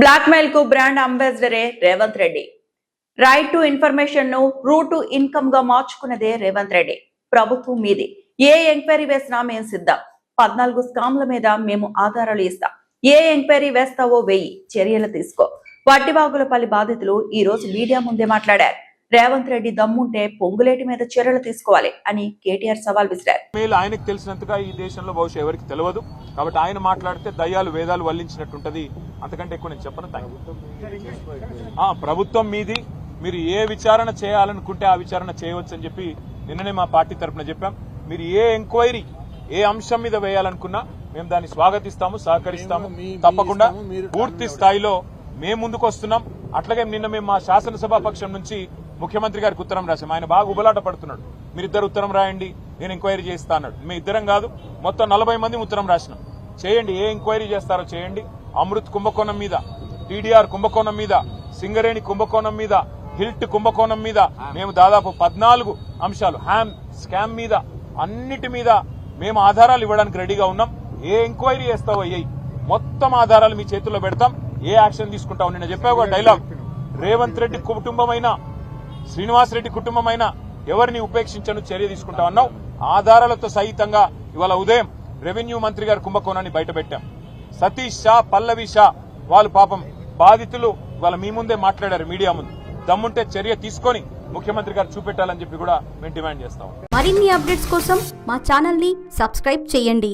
Blackmail కు brand అంబాసిడరే Revanth Reddy. Right to information ను రూట్ టు ఇన్కమ్ గా మార్చుకున్నదే రేవంత్ రెడ్డి. ప్రభుత్వం మీది, ఏ ఎంక్వైరీ వేసినా మేము సిద్ధం. 14 స్కామ్ల మీద మేము ఆధారాలు ఇస్తాం. ఏ ఎంక్వైరీ వేస్తావో వేయి, చర్యలు తీసుకో. వట్టివాగులపల్లి బాధితులు ఈ రోజు మీడియా ముందే మాట్లాడారు. రేవంత్ రెడ్డి దమ్ముంటే పొంగులేటి మీద చర్యలు తీసుకోవాలి అని కేటీఆర్ సవాల్ విసిరారు. ఆయనకు తెలిసినంతగా ఈ దేశంలో బహుశా ఎవరికి తెలియదు కాబట్టి ఆయన మాట్లాడితే దయ్యాలు వేదాలు వల్లించినట్టుంటది. అంతకంటే ఎక్కువ నేను చెప్పను. ప్రభుత్వం మీది, మీరు ఏ విచారణ చేయాలనుకుంటే ఆ విచారణ చేయవచ్చు అని చెప్పి నిన్ననే మా పార్టీ తరఫున చెప్పాం. మీరు ఏ ఎంక్వైరీ ఏ అంశం మీద వేయాలనుకున్నా మేము దాన్ని స్వాగతిస్తాము, సహకరిస్తాము. తప్పకుండా పూర్తి స్థాయిలో మేము ముందుకు వస్తున్నాం. అట్లాగే నిన్న మేము మా శాసనసభా పక్షం నుంచి ముఖ్యమంత్రి గారికి ఉత్తరం రాశాం. ఆయన బాగా ఉబలాట పడుతున్నాడు. మీరిద్దరు ఉత్తరం రాయండి, నేను ఎంక్వైరీ చేస్తా అన్నాడు. మేము ఇద్దరం కాదు, మొత్తం 40 మంది ఉత్తరం రాసినాం. చేయండి, ఏ ఎంక్వైరీ చేస్తారో చేయండి. అమృత్ కుంభకోణం మీద, టీడీఆర్ కుంభకోణం మీద, సింగరేణి కుంభకోణం మీద, హిల్ట్ కుంభకోణం మీద మేము దాదాపు 14 అంశాలు, హ్యామ్ స్కామ్ మీద, అన్నిటి మీద మేము ఆధారాలు ఇవ్వడానికి రెడీగా ఉన్నాం. ఏ ఎంక్వైరీ చేస్తావో అయ్యాయి, మొత్తం ఆధారాలు మీ చేతుల్లో పెడతాం. ఏ యాక్షన్ తీసుకుంటావు? నిన్న చెప్పావు డైలాగ్, రేవంత్ రెడ్డి కుటుంబమైనా శ్రీనివాసరెడ్డి కుటుంబమైనా ఎవరిని ఉపేక్షించను, చర్య తీసుకుంటామన్నావు. ఆధారాలతో సహితంగా ఇవాళ ఉదయం రెవెన్యూ మంత్రి గారి కుంభకోణాన్ని బయటపెట్టాం. సతీష్ షా, పల్లవి షా వాళ్ళు పాపం బాధితులు ఇవాళ మీ ముందే మాట్లాడారు మీడియా ముందు. దమ్ముంటే చర్య తీసుకొని ముఖ్యమంత్రి గారు చూపెట్టాలని చెప్పి కూడా మేము డిమాండ్ చేస్తాం. మరిన్ని అప్డేట్స్ కోసం మా ఛానల్ ని సబ్స్క్రైబ్ చేయండి.